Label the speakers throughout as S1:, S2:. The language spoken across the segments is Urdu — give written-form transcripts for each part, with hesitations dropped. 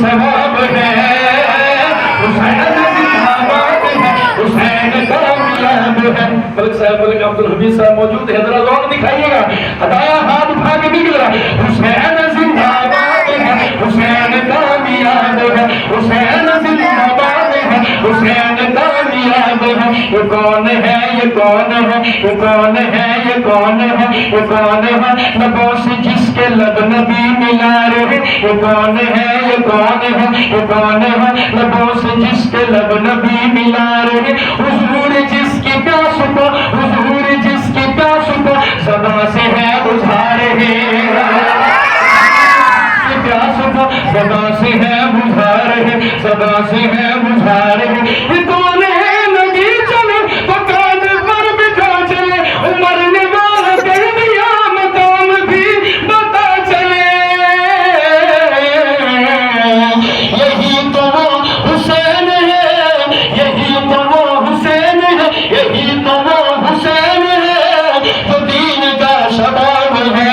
S1: ثواب ہے، حسین زندہ باد ہے، حسین کامیاب ہے۔ ملک صاحب ملک عبدالحمید صاحب موجود ہے، ذرا ذوق دکھائیے گا، ہدایہ ہاتھ اٹھا کے بھی گزرا، حسین زندہ باد ہے، حسین کامیاب ہے، حسین زندہ باد ہے، حسین کامیاب ہے۔ یہ کون ہے، یہ کون ہے، یہ کون ہے، یہ کون ہے، یہ کون ہے، لبوں سے جس کے لب نبی ملا رہے، یہ کون ہے، یہ کون ہے، یہ کون ہے، لبوں سے جس کے لب نبی ملا رہے، حضور جس کی پیاس کو، حضور جس کی پیاس کو زباں سے ہے بجھا رہے، پیاس کو زباں سے ہے بجھا رہے، زباں سے ہے بجھا رہے۔ یہ کون ہے نبی چلے تو قادر پر بٹھا چلے، مرنے والا کہہ دیا مقام بھی بتا چلے، یہی تو وہ حسین ہے، یہی تو وہ حسین ہے، یہی تو وہ حسین ہے جو دین کا شباب ہے،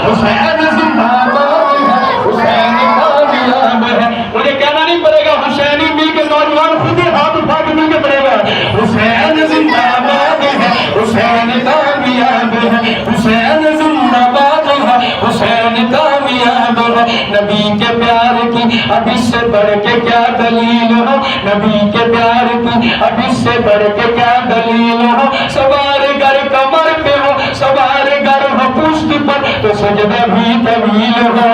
S1: حسین زندہ باد ہے، حسین کامیاب ہے۔ مجھے کہنا نہیں پڑے گا، حسینی مل کے نوجوان خود ہی ہاتھ اٹھا کے مل کے پڑے گا، حسین زندہ باد ہے، حسین کامیاب ہے، حسین زندہ باد ہے، حسین کامیاب ہے۔ نبی کے پیار کی اب اس سے بڑھ کے کیا دلیل ہو، نبی کے پیار کی اب اس سے بڑھ کے کیا دلیل ہو، سوار گر کمر پہ ہو، سوار گر ہو پشت پر تو سجدہ بھی طویل ہو،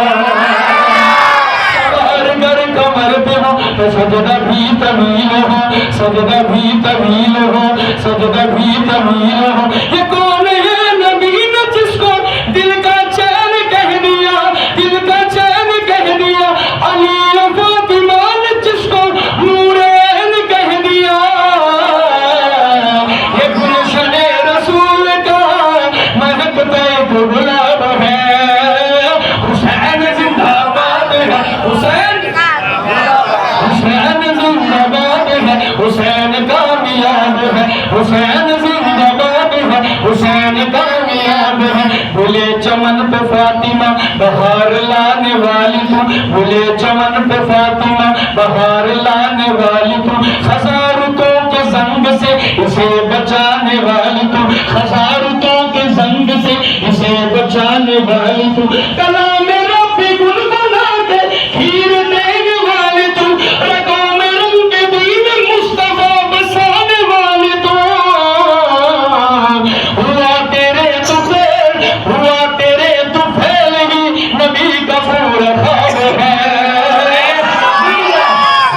S1: سوار گر کمر پہ ہو تو سجدہ بھی طویل ہو، سجدہ بھی طویل ہو، سجدہ بھی طویل ہو۔ یہ کون ہے نبی نے جس کو دل کا چین کہہ دیا، دل کا چین کہہ دیا، علی و فاطمہ نے جس کو نور عین کہہ دیا، یہ گلشن رسول کا مہکتا ایک گلاب ہے، حسین زندہ باد ہے، حسین زندہ باد ہے، حسین کامیاب ہے، حسین زندہ باد ہے، حسین کامیاب ہے۔ بھولے چمن پہ فاطمہ بہار لانے والی تو، بھولے چمن پہ فاطمہ بہار لانے والی تو، خزارتوں کے زنگ سے اسے بچانے والی تو، خزارتوں کے زنگ سے اسے بچانے والی تو، کلام رب گنگنا کے کھیر دینے والی تو، رگوں میں رنگ دین مصطفیٰ بسانے والی تو، ہوا تیرے تو خیر، ہوا تیرے تو پھیل ہی نبی کا پورا خواب ہے،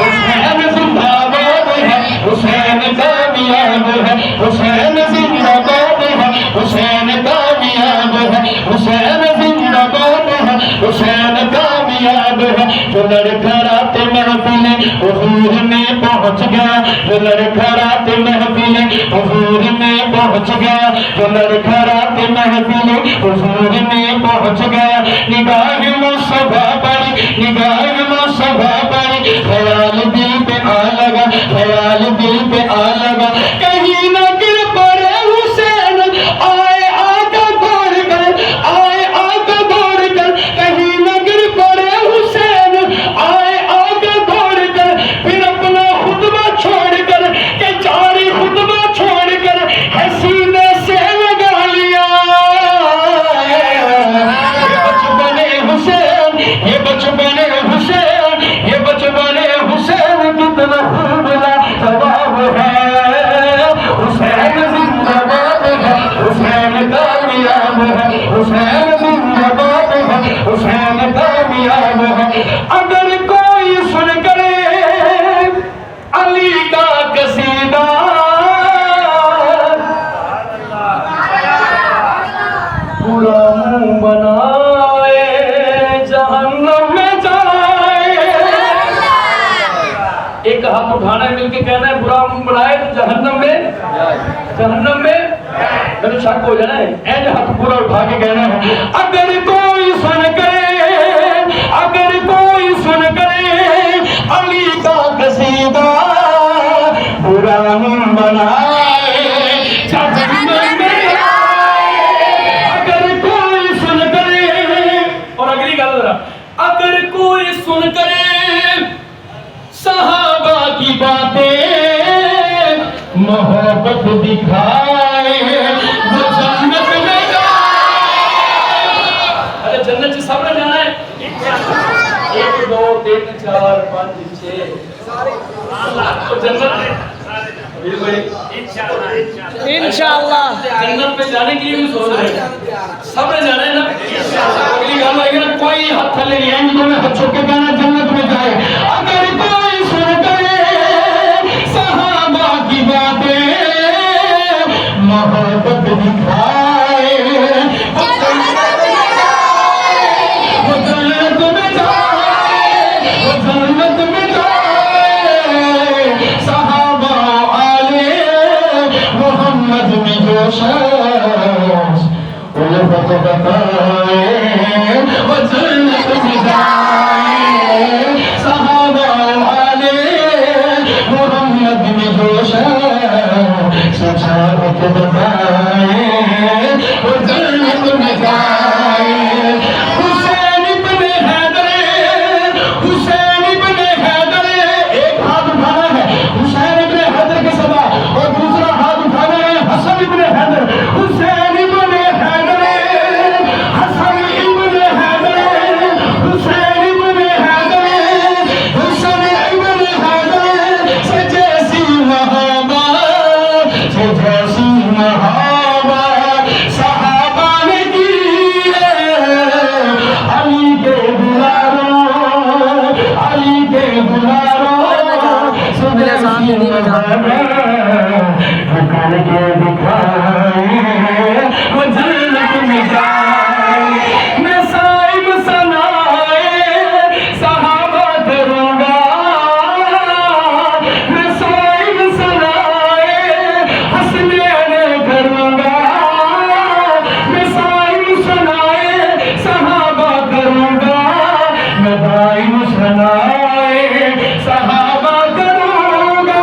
S1: حسین زندہ باد ہے، حسین کامیاب ہے، حسین زندہ باد ہے، حسین کامیاب ہے، حسین زندہ باد ہے، حسین کامیاب ہے۔ جو لڑکا رات محفل حضور میں پہنچ گیا، جو لڑکا رات محفل حضور میں پہنچ گیا، جو لڑکا رات محفل حضور میں پہنچ گیا، نگاہ مصطفیٰ پر، نگاہ مصطفیٰ پر، خیال دل پہ آ لگا، خیال دل پہ آ لگا، کہیں نہ گر پڑے حسین، آئے آقا دوڑ کر، آئے آقا دوڑ کر، کہیں نہ گر پڑے حسین، آئے آقا دوڑ کر، پھر اپنا خطبہ چھوڑ کر، کہ جاری خطبہ چھوڑ کر ہے سینے سے لگا لیا، یہ بچپنے حسین، یہ بچپنے حسین، یہ بچپنے حسین کتنا خوب لاجواب ہے، حسین زندہ باد ہے، حسین کامیاب ہے، حسین زندہ باد ہے، حسین کامیاب ہے۔ اگر کوئی سن کرے علی کا قصیدہ، برا منہ بنائے جہنم میں جائے، ایک ہاتھ اٹھانا ہے، مل کے کہنا ہے برا منہ بنائے تو جہنم میں، جہنم میں میرے شک ہو جانا ہے، ایج ہاتھ پورا اٹھا کے کہنا ہے، اگر کوئی سن کرے، اگر کوئی سن کرے علی کا قصیدہ، برا منہ بنائے جہنم میں جائے، اگر کوئی سن کرے، اور اگلی گل ذرا، اگر کوئی سن کرے دکھائے وہ جنت میں جائے. ارے جنت سے سب نے جانا ہے. 1 2 3 4 5 6 تو جنت انشاءاللہ جنت میں جانے کے لیے بھی سوچ رہے ہیں. سب نے جانا ہے نا. اگلی گل آئے گی نا, کوئی ہاتھ تھلے نہیں ہے ان کو میں ہاتھ چھوڑ کے کہنا جنت میں جائے. اگر کوئی سن کرے صحابہ کی باتیں محبت دکھائے وہ جنت میں جائے وہ جنت میں جائے وہ جنت میں جائے. صحابہ آلے محمد میں جو شخص الفت بتائے وہ جنت میں جائے. صحابہ آلے محمد میں جو شخص سچاوت بتائے وہ جنت میں جائے. حسین ابن حیدر حسین ابن حیدر, ایک ہاتھ اٹھانا ہے حسین ابن حیدر کے صدا اور دوسرا ہاتھ اٹھانا ہے حسن ابن حیدر. حسین ابن حیدر حسن ابن حیدر حسین ابن حیدر حسن ابن حیدر سے جیسی محبت سے جیسی محبت صحابہ نے کی ہے. علی کے دلاروں علی کے دلاروں سے جیسی محبت کر کے دکھائے وہ جنت میں جائے. میں صاحب ثنائے صحابہ کروں گا میں صاحب ثنائے حسنین کروں گا میں صاحب ثنائے صحابہ کروں گا میں دائم ثنائے صحابہ کروں گا.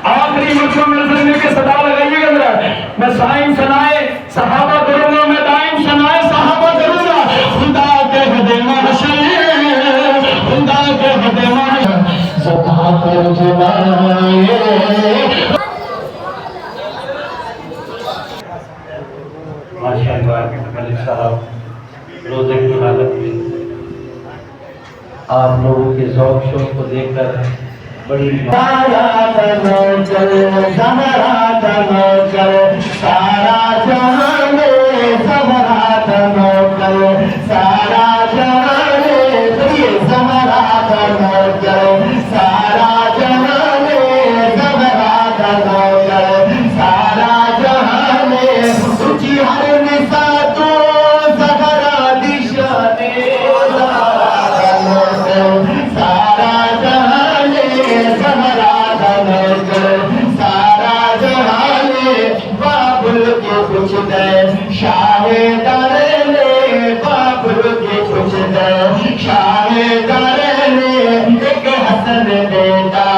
S1: آخری مجھے ملزمے کے صدا لگائیے گا ذرا. میں سائن سنائے صحابہ کروں گا میں دائم سنائے صحابہ کروں گا. خدا کہہ دے محشر خدا کہہ دے محشر زباں پر جلائے.
S2: ماشاءاللہ ملک صاحب روزے کی حالت میں آپ لوگوں کے ذوق شوق کو دیکھ کر بڑی
S1: سارا تنوکر زہرا تنوکر سارا جہان زہرا تنوکر سارا جہان زہرا تنوکر سارا جہان زہرا تنوکر سارا جہان اونچی ہر نسا تو زہرا دشان زہرا تنوکر سارا جہان زہرا تنوکر سارا جہان بابل کے کچھ دے شاہ درنے بابل کے کچھ دے شاہ درنے ایک حسن بیٹا